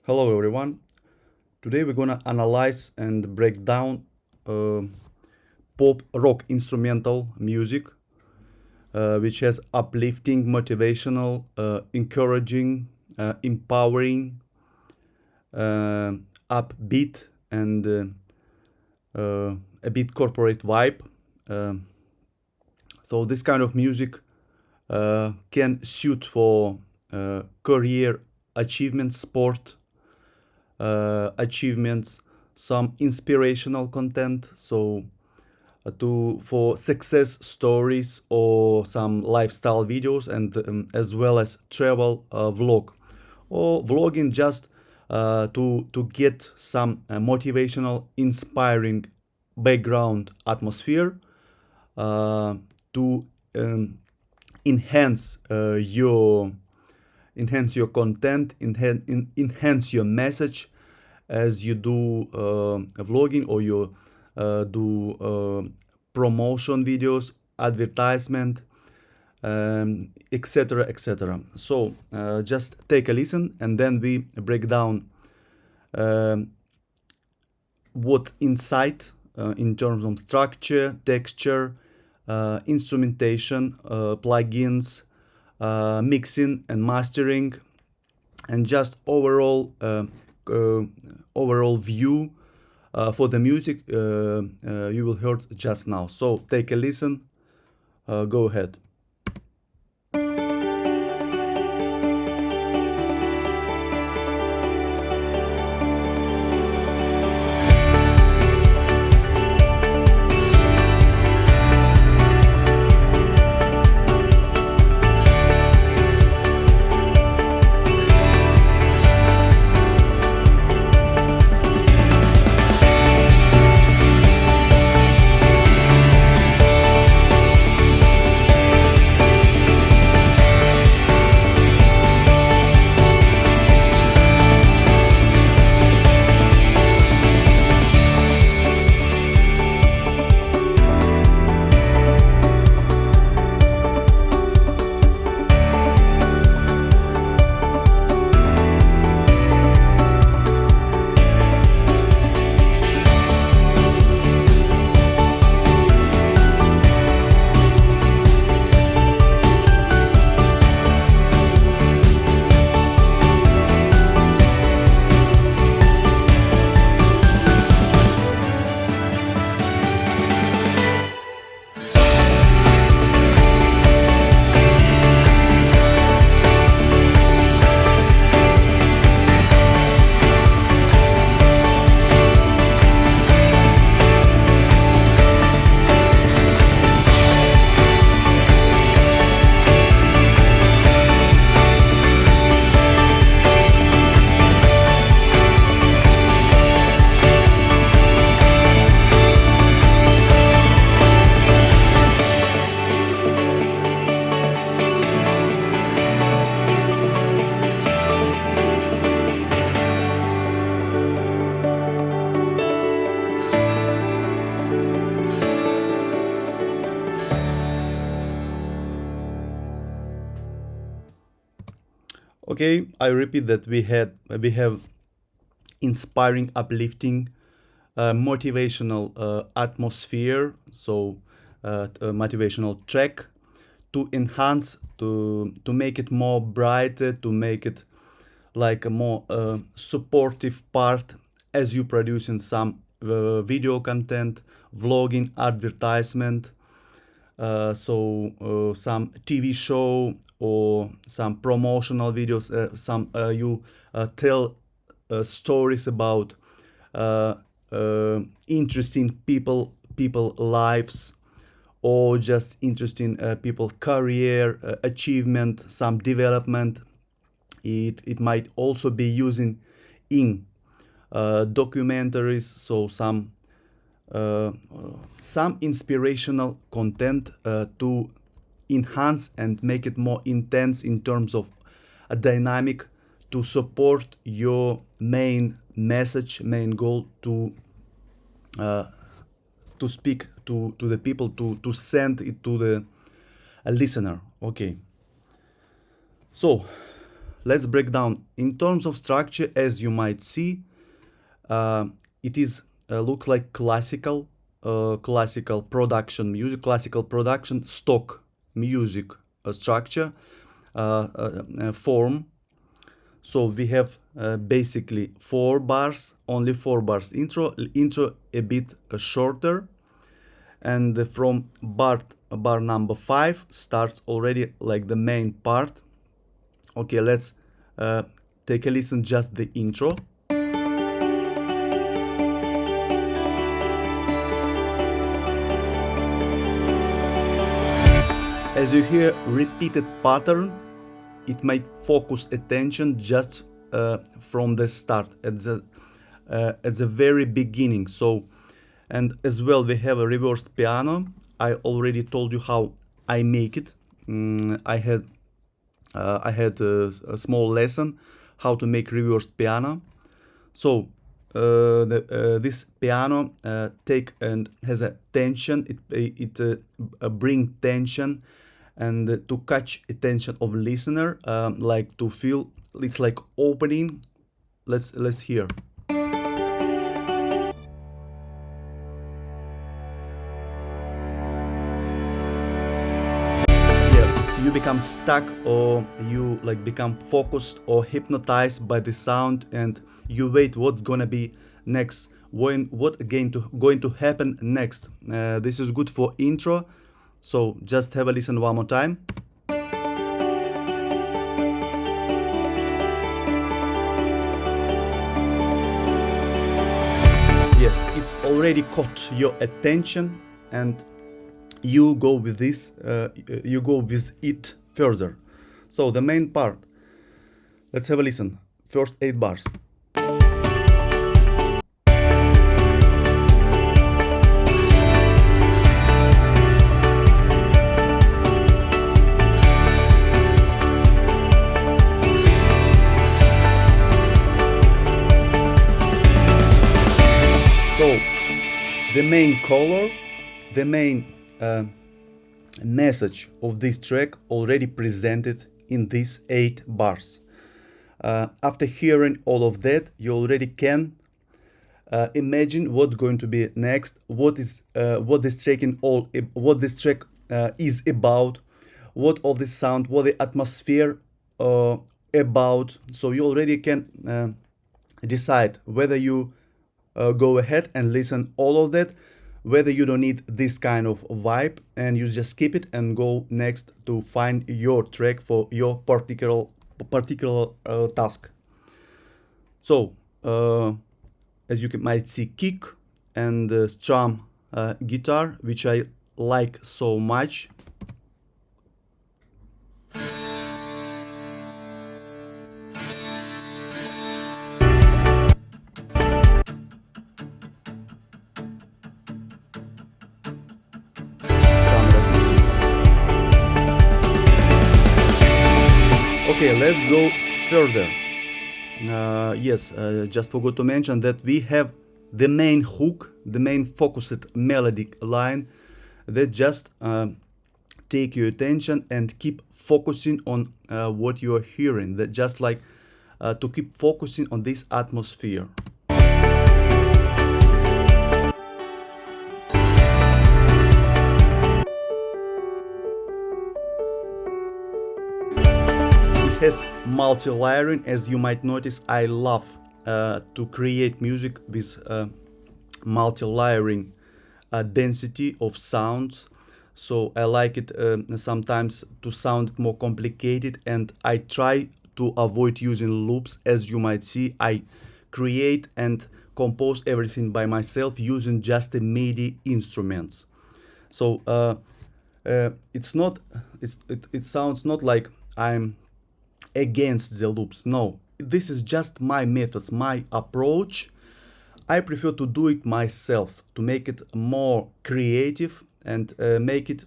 Hello everyone. Today we're gonna analyze and break down uh, pop rock instrumental music, which has uplifting, motivational, encouraging, empowering, uh, upbeat, and a bit corporate vibe. Um, so this kind of music can suit for career achievement, sport achievements, some inspirational content. So to for success stories or some lifestyle videos, and as well as travel vlog or vlogging, just to get some motivational, inspiring background atmosphere uh, to um, enhance your content, enhance your message as you do vlogging, or you do promotion videos, advertisement, etc., etc. So just take a listen, and then we break down um, what insight in terms of structure, texture, instrumentation, plugins, mixing and mastering, and just uh, overall view for the music you will heard just now. So take a listen. Go ahead. Okay, I repeat that we have inspiring, uplifting, motivational atmosphere. So a motivational track to enhance, to make it more brighter, to make it like a more supportive part as you producing some video content, vlogging, advertisement, some TV show or some promotional videos, some you tell stories about uh, interesting people lives, or just interesting people career achievement, some development. It might also be using in documentaries, so some inspirational content to enhance and make it more intense in terms of a dynamic, to support your main message, main goal, uh, to speak to the people, to send it to the a listener. Okay, so let's break down. In terms of structure, as you might see, it is looks like classical production music, classical production stock music structure form. So we have basically 4 bars, only 4 bars intro a bit shorter, and from bar number 5 starts already like the main part. Okay, let's take a listen, just the intro. As you hear repeated pattern, it might focus attention just from the start, at the very beginning. So, and as well we have a reversed piano. I already told you how I make it. I had a small lesson how to make reversed piano. So this piano take and has a tension. It bring tension, and to catch attention of listener, like to feel it's like opening. Let's hear. Yeah, you become stuck, or you like become focused or hypnotized by the sound, and you wait what's gonna be next, what again going to happen next. This is good for intro, so just have a listen one more time. Yes, it's already caught your attention, and you go with this, you go with it further. So the main part, let's have a listen. First 8 bars. So the main color, the main message of this track already presented in these 8 bars. After hearing all of that, you already can imagine what's going to be next, what this track is about, what all this sound, what the atmosphere about. So you already can decide whether you go ahead and listen all of that, whether you don't need this kind of vibe and you just skip it and go next to find your track for your particular task. So as you might see, kick and strum guitar, which I like so much. Okay, let's go further. Yes, just forgot to mention that we have the main hook, the main focused melodic line that just take your attention and keep focusing on what you are hearing. That just like to keep focusing on this atmosphere. Has multi-layering. As you might notice, I love to create music with multi-layering density of sounds. So I like it sometimes to sound more complicated, and I try to avoid using loops. As you might see, I create and compose everything by myself using just the MIDI instruments. So it sounds not like I'm against the loops. No, this is just my method, my approach. I prefer to do it myself to make it more creative and make it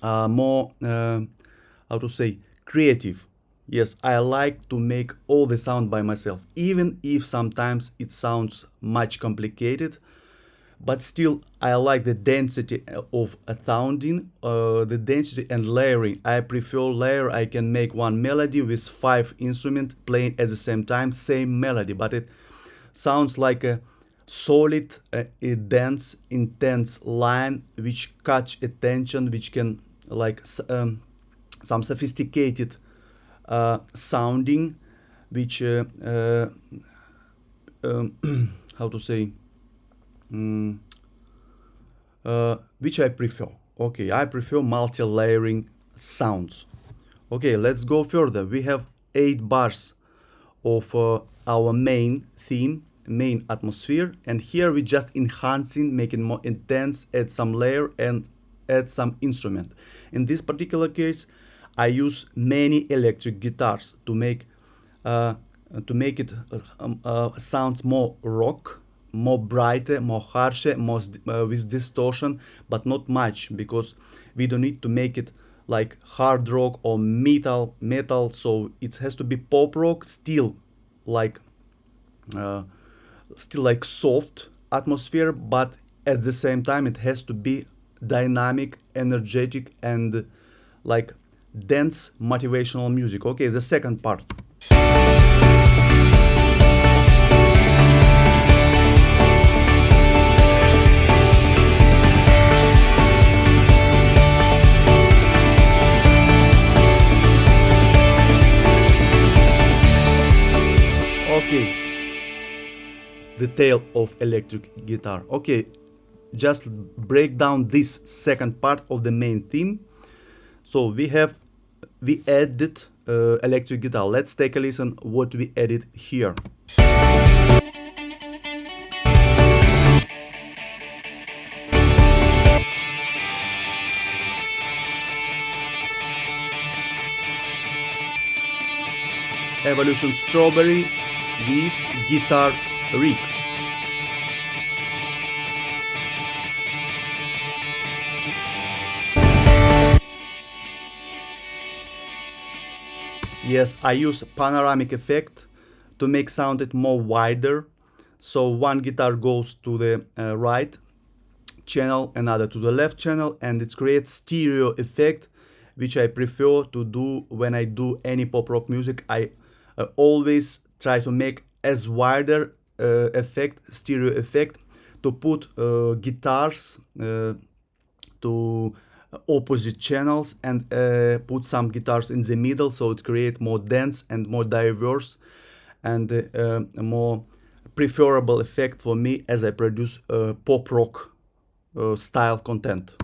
more how to say, creative. Yes, I like to make all the sound by myself, even if sometimes it sounds much complicated. but still I like the density of a sounding, the density and layering. I prefer layer. I can make one melody with 5 instruments playing at the same time, same melody, but it sounds like a solid, a dense, intense line which catch attention, which can like some sophisticated sounding, which how to say, mm, which I prefer. Okay, I prefer multi-layering sounds. Okay, let's go further. We have 8 bars of our main theme, main atmosphere, and here we just enhancing, making more intense, add some layer and add some instrument. In this particular case, I use many electric guitars uh, to make it sounds more rock, more brighter, more harsher, more with distortion, but not much because we don't need to make it like hard rock or metal. So it has to be pop rock, like uh, still like soft atmosphere, but at the same time it has to be dynamic, energetic, and like dense motivational music. Okay, the second part. Okay, the tail of electric guitar. Okay, just break down this second part of the main theme. So we added electric guitar. Let's take a listen what we added here. Evolution Strawberry with guitar rig. Yes, I use panoramic effect to make sound it more wider. So one guitar goes to the right channel, another to the left channel, and it creates stereo effect, which I prefer to do when I do any pop rock music. I always try to make as wider stereo effect, to put guitars to opposite channels and put some guitars in the middle, so it creates more dense and more diverse and a more preferable effect for me as I produce pop rock style content.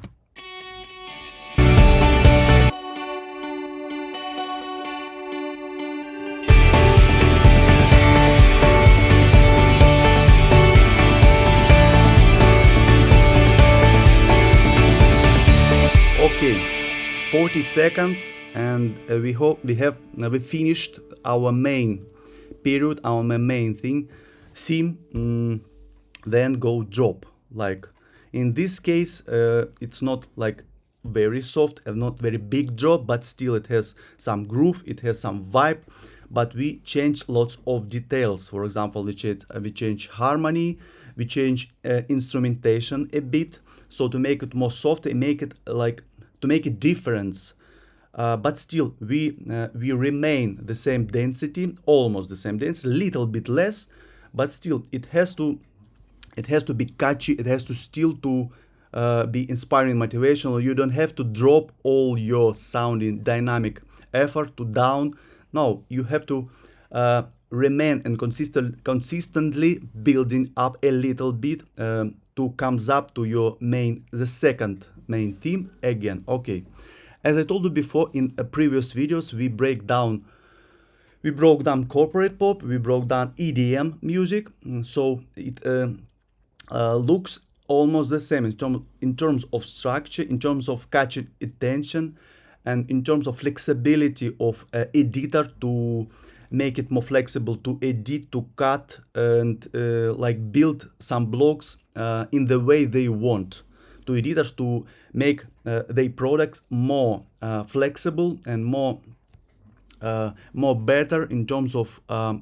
Okay, 40 seconds, and we finished our main period, our main theme. Then go drop. Like in this case, it's not like very soft and not very big drop, but still it has some groove, it has some vibe. But we change lots of details. For example, we change harmony, we change instrumentation a bit, so to make it more soft and make it like to make a difference. But still, we remain the same density, almost the same density, a little bit less, but still it has to be catchy. It has to still to be inspiring, motivational. You don't have to drop all your sounding dynamic effort to down. No, you have to remain and consistently building up a little bit to comes up to your the second main theme again. Okay, as I told you before in previous videos, we broke down corporate pop, we broke down EDM music, so it looks almost the same in terms of structure, in terms of catching attention, and in terms of flexibility of editor to make it more flexible to edit, to cut, and like build some blocks in the way they want, to editors to make their products more flexible and more better in terms of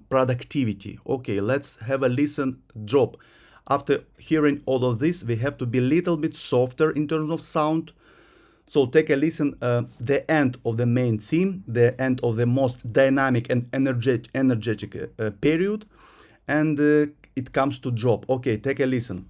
productivity. Okay, let's have a listen drop. After hearing all of this, we have to be a little bit softer in terms of sound. So take a listen, the end of the main theme, the end of the most dynamic and energetic period, and it comes to drop. Okay, take a listen.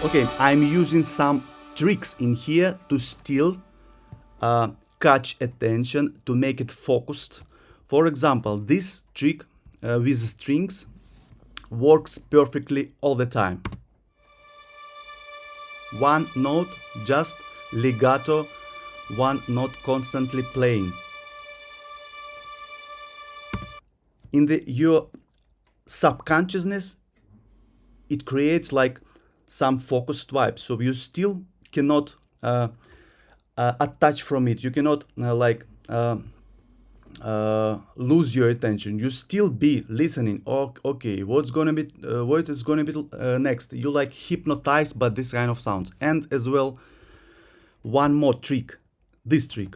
Okay, I'm using some tricks in here to still catch attention, to make it focused. For example, this trick with strings works perfectly all the time. One note, just legato, one note constantly playing. In your subconsciousness, it creates like some focused vibe, so you still cannot attach from it. You cannot lose your attention. You still be listening. Oh, okay, what is gonna be next? You like hypnotized by this kind of sounds. And as well, one more trick, this trick.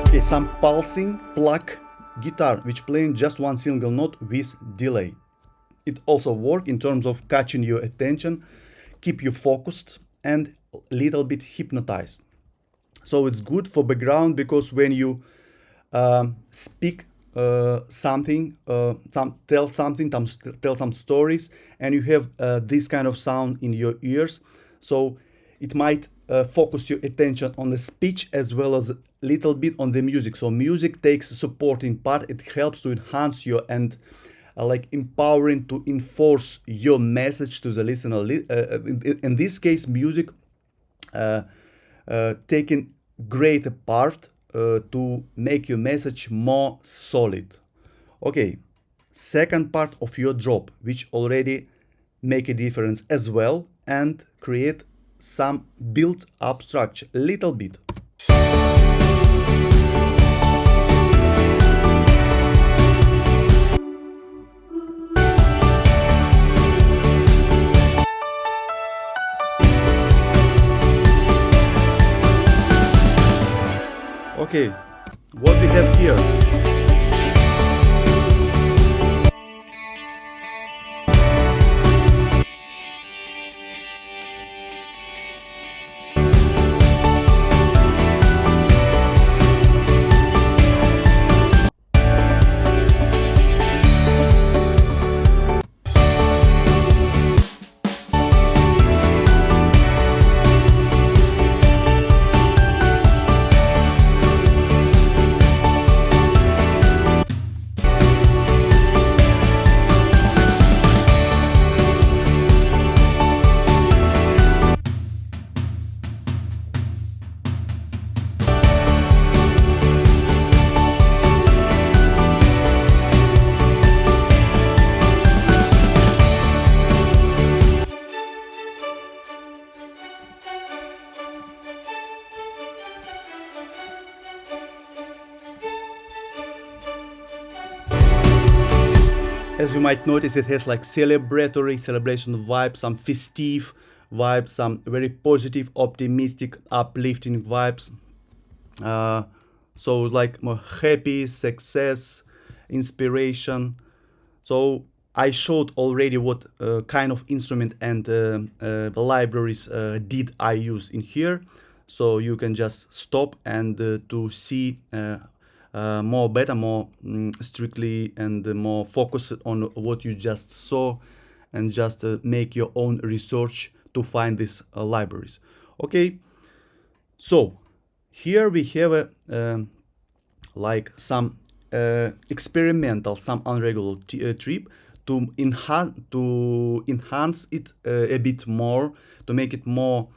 Okay, some pulsing pluck guitar, which playing just one single note with delay. It also works in terms of catching your attention, keep you focused and little bit hypnotized. So it's good for background, because when you speak something, tell something, tell some stories, and you have this kind of sound in your ears, so it might focus your attention on the speech as well as a little bit on the music. So music takes a supporting part. It helps to enhance your and like empowering to enforce your message to the listener. In this case, music taking greater part to make your message more solid. Okay, second part of your drop, which already make a difference as well and create some built up structure a little bit. Okay, what we have here. As you might notice, it has like celebratory celebration vibes, some festive vibes, some very positive, optimistic, uplifting vibes. So like more happy, success, inspiration. So I showed already what kind of instrument and libraries did I use in here. So you can just stop and to see more better, more strictly and more focused on what you just saw, and just make your own research to find these libraries. Okay, so here we have a like some experimental, some unregular trip to enhance it a bit more, to make it more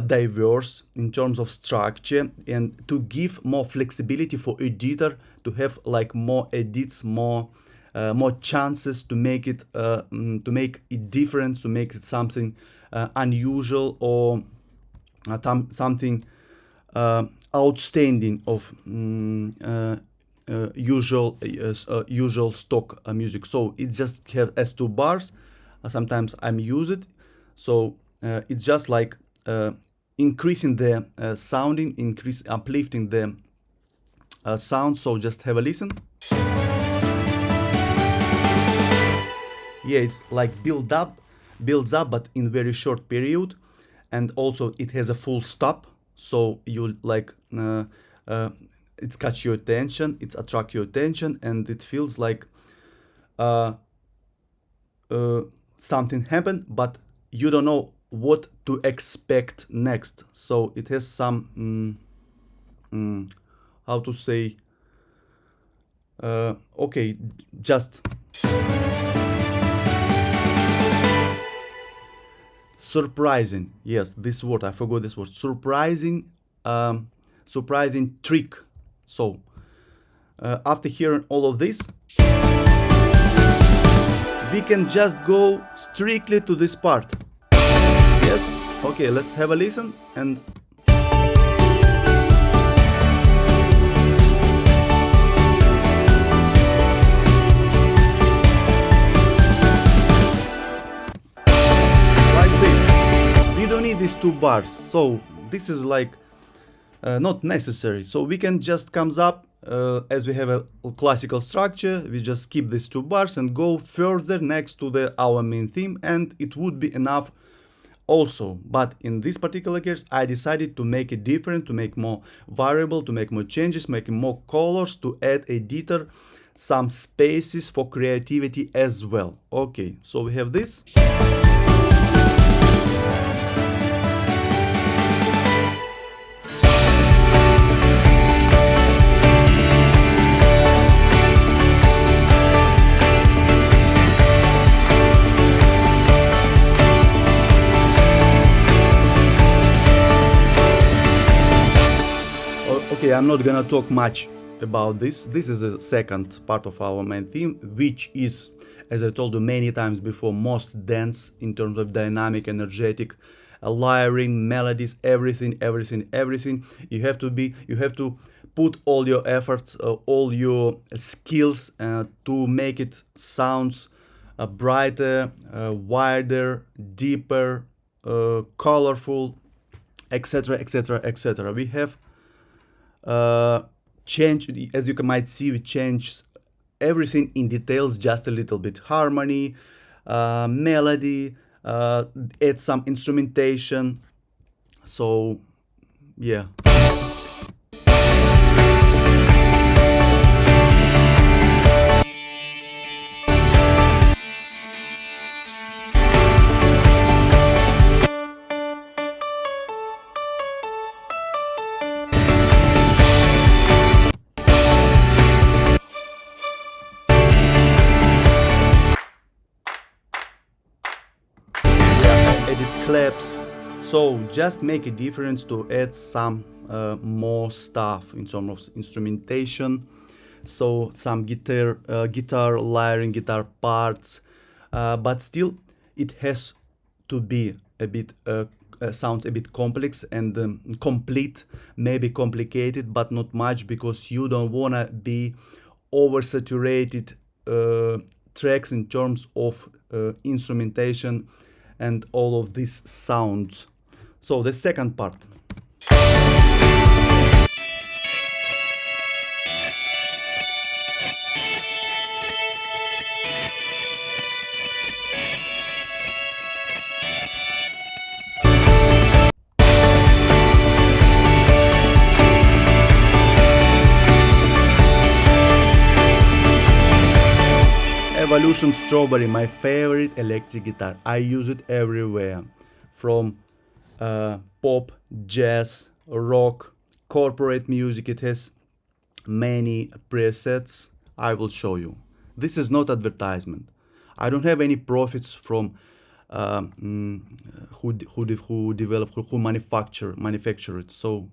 diverse in terms of structure, and to give more flexibility for editor to have like more edits, more more chances to make it different, to make it something unusual, or something outstanding of usual stock music. So it just has two bars. Sometimes I'm use it. So it's just like increasing the sounding, uplifting the sound. So just have a listen. Yeah, it's like builds up, but in very short period, and also it has a full stop. So you like it's catch your attention, it's attract your attention, and it feels like uh, something happened, but you don't know what to expect next. So it has some how to say okay, just surprising. Yes, this word, I forgot this word. Surprising trick. So after hearing all of this, we can just go strictly to this part. Yes. Okay, let's have a listen. And like this, we don't need these two bars. So this is like not necessary. So we can just comes up as we have a classical structure. We just skip these two bars and go further next to our main theme, and it would be enough also. But in this particular case, I decided to make it different, to make more variable, to make more changes, making more colors, to add editor, some spaces for creativity as well. Okay, so we have this. Okay, I'm not gonna talk much about this. This is the second part of our main theme, which is, as I told you many times before, most dense in terms of dynamic, energetic, layering, melodies, everything. You have to put all your efforts, all your skills to make it sounds brighter, wider, deeper, colorful, etc., etc., etc. We have change, as you might see, we change everything in details just a little bit. Harmony, melody, add some instrumentation. So yeah. Edit claps. So just make a difference to add some more stuff in terms of instrumentation. So some guitar layering, guitar parts, but still it has to be a bit sounds a bit complex and complete, maybe complicated, but not much, because you don't wanna be oversaturated tracks in terms of instrumentation and all of these sounds. So the second part. Evolution Strawberry, my favorite electric guitar. I use it everywhere, from pop, jazz, rock, corporate music. It has many presets. I will show you. This is not advertisement. I don't have any profits from who develop, who manufacture it. So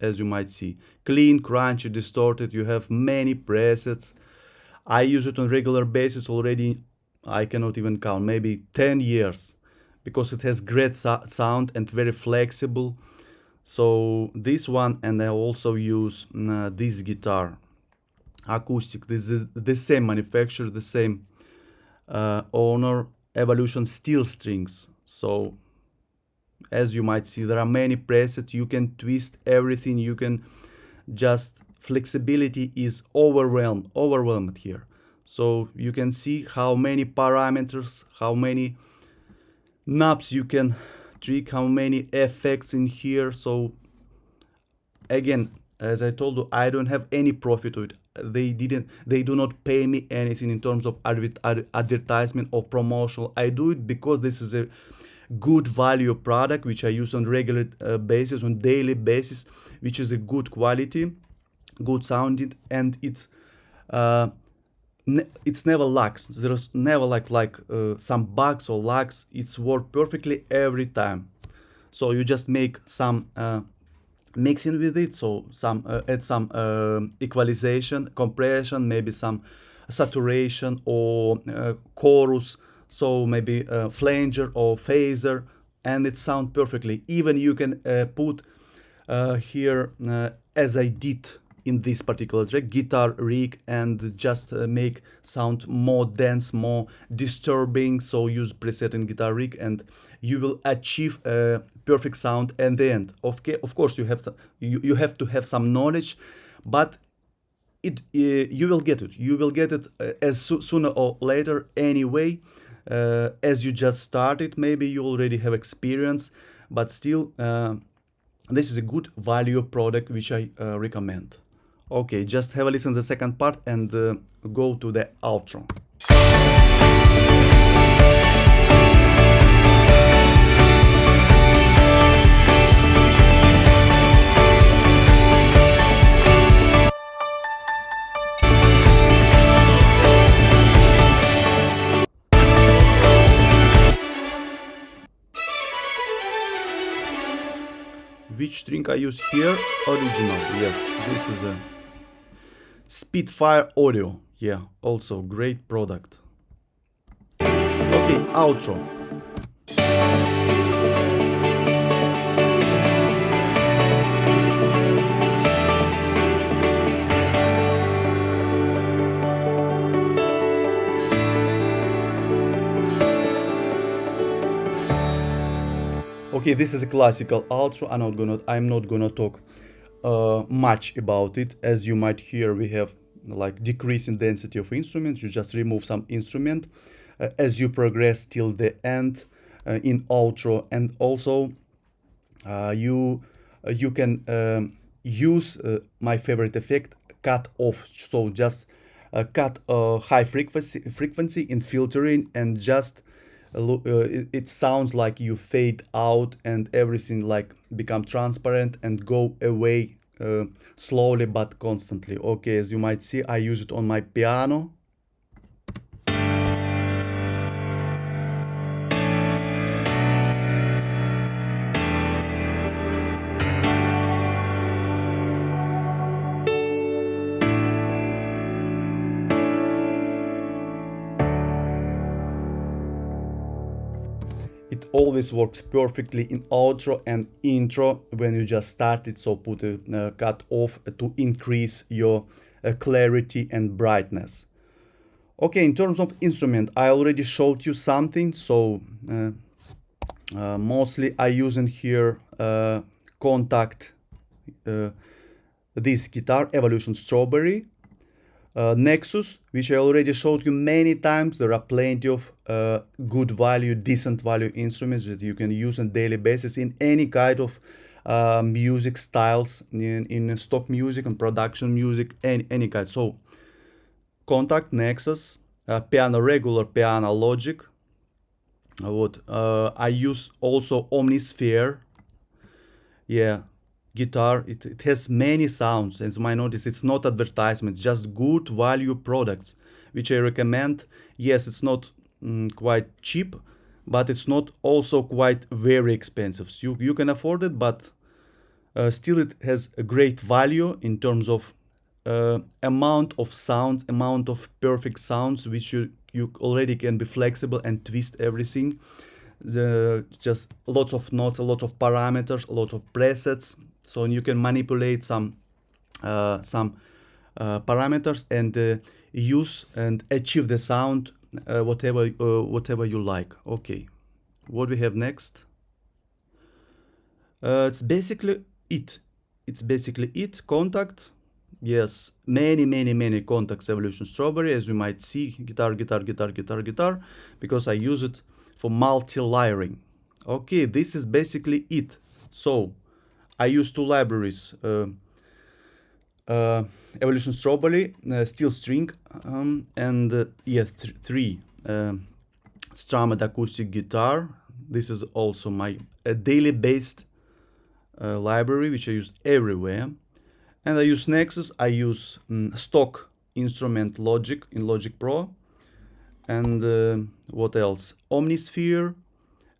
as you might see, clean, crunchy, distorted. You have many presets. I use it on regular basis already. I cannot even count, maybe 10 years, because it has great sound and very flexible. So this one, and I also use this guitar, acoustic. This is the same manufacturer, the same owner, Evolution Steel Strings. So as you might see, there are many presets. You can twist everything. You can just, flexibility is overwhelmed here. So you can see how many parameters, how many knobs you can trick, how many effects in here. So again, as I told you, I don't have any profit with it. They do not pay me anything in terms of advertisement or promotional. I do it because this is a good value product which I use on regular basis, on daily basis, which is a good quality, good sounding, and uh, it's never lags. There's never like some bugs or lags. It's work perfectly every time. So you just make some mixing with it, so some add some equalization, compression, maybe some saturation or chorus, so maybe flanger or phaser, and it sounds perfectly. Even you can put here, as I did in this particular track, guitar rig, and just make sound more dense, more disturbing. So use preset in guitar rig and you will achieve a perfect sound at the end. Of course you have to have some knowledge, but you will get it. You will get it sooner or later anyway. As you just started, maybe you already have experience, but still this is a good value product which I recommend. Okay, just have a listen to the second part and go to the outro. Which string I use here? Original. Yes, this is a Spitfire Audio. Yeah, also great product. Okay, outro. Okay, this is a classical outro. I'm not gonna talk much about it. As you might hear, we have like decrease in density of instruments. You just remove some instrument as you progress till the end in outro, and also you can use my favorite effect, cut off. So just cut high frequency in filtering, and just it sounds like you fade out and everything like become transparent and go away slowly but constantly. Okay, as you might see, I use it on my piano. It always works perfectly in outro and intro when you just started, so put a cut off to increase your clarity and brightness. Okay, in terms of instrument, I already showed you something, so mostly I use in here Contact, this guitar, Evolution Strawberry. Nexus, which I already showed you many times. There are plenty of good value, decent value instruments that you can use on daily basis in any kind of music styles, in stock music and production music, any kind. So Contact, Nexus, piano, regular piano, Logic. What I use also Omnisphere. Yeah, guitar, it has many sounds. As you might notice, it's not advertisement, just good value products which I recommend. Yes, it's not quite cheap, but it's not also quite very expensive. So you can afford it, but still it has a great value in terms of amount of sounds, amount of perfect sounds, which you already can be flexible and twist everything. Just lots of notes, a lot of parameters, a lot of presets, so you can manipulate some parameters and use and achieve the sound whatever you like. Okay, what we have next? It's basically it. It's basically it. Contact. Yes, many contacts. Evolution Strawberry, as you might see, guitar, because I use it for multi-layering. Okay, this is basically it. So I use two libraries. Evolution Strawberry, Steel String, and yes, three. Strumming acoustic guitar. This is also my daily based library, which I use everywhere. And I use Nexus. I use stock instrument Logic in Logic Pro. And what else? Omnisphere,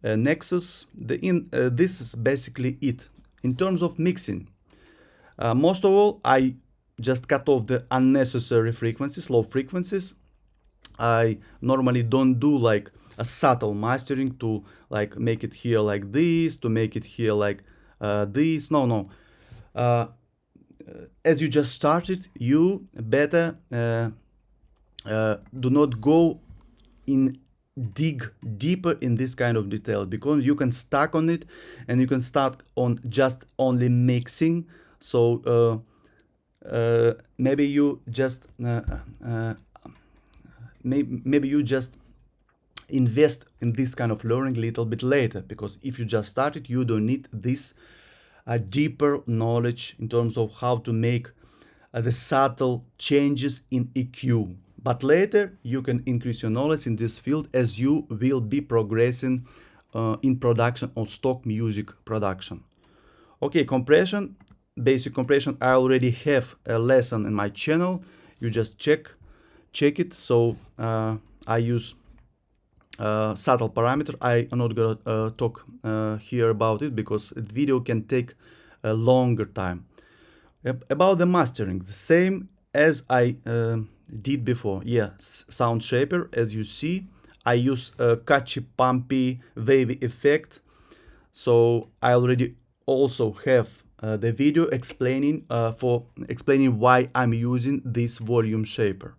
Nexus. This is basically it. In terms of mixing, most of all, I just cut off the unnecessary frequencies, low frequencies. I normally don't do like a subtle mastering to like make it here like this, to make it here like this. No. As you just started, you better do not go dig deeper in this kind of detail, because you can stuck on it and you can start on just only mixing. So maybe you just maybe you just invest in this kind of learning a little bit later, because if you just started, you don't need this deeper knowledge in terms of how to make the subtle changes in EQ. But later you can increase your knowledge in this field as you will be progressing in production, on stock music production. Okay, compression, basic compression. I already have a lesson in my channel. You just check it. So I use subtle parameter. I am not gonna talk here about it because the video can take a longer time. About the mastering, the same as I did before. Yeah, sound shaper, as you see. I use a catchy, pumpy, wavy effect. So I already also have the video explaining why I'm using this volume shaper.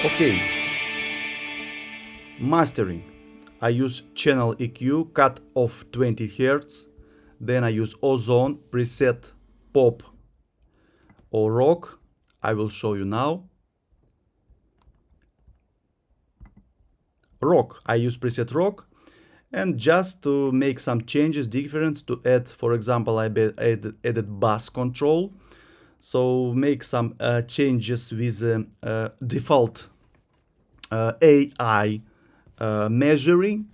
Okay, mastering. I use channel EQ, cut off 20 Hz. Then I use ozone, preset pop or rock. I will show you now. Rock. I use preset rock. And just to make some changes, difference, to add, for example, I added bass control. So make some changes with default AI measuring.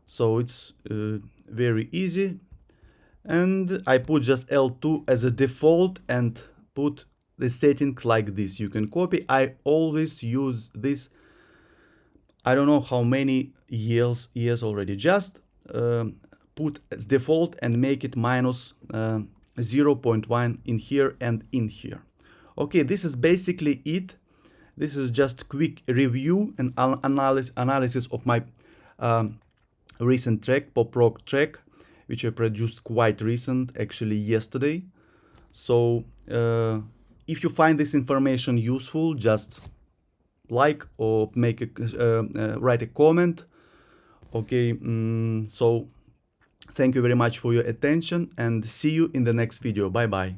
So it's very easy. And I put just L2 as a default and put the settings like this. You can copy. I always use this. I don't know how many years already. Just put as default and make it minus 0.1 in here and in here. Okay, this is basically it. This is just quick review and analysis of my recent track, pop rock track, which I produced quite recent, actually yesterday. So if you find this information useful, just like or make a write a comment. Okay, so thank you very much for your attention and see you in the next video. Bye bye.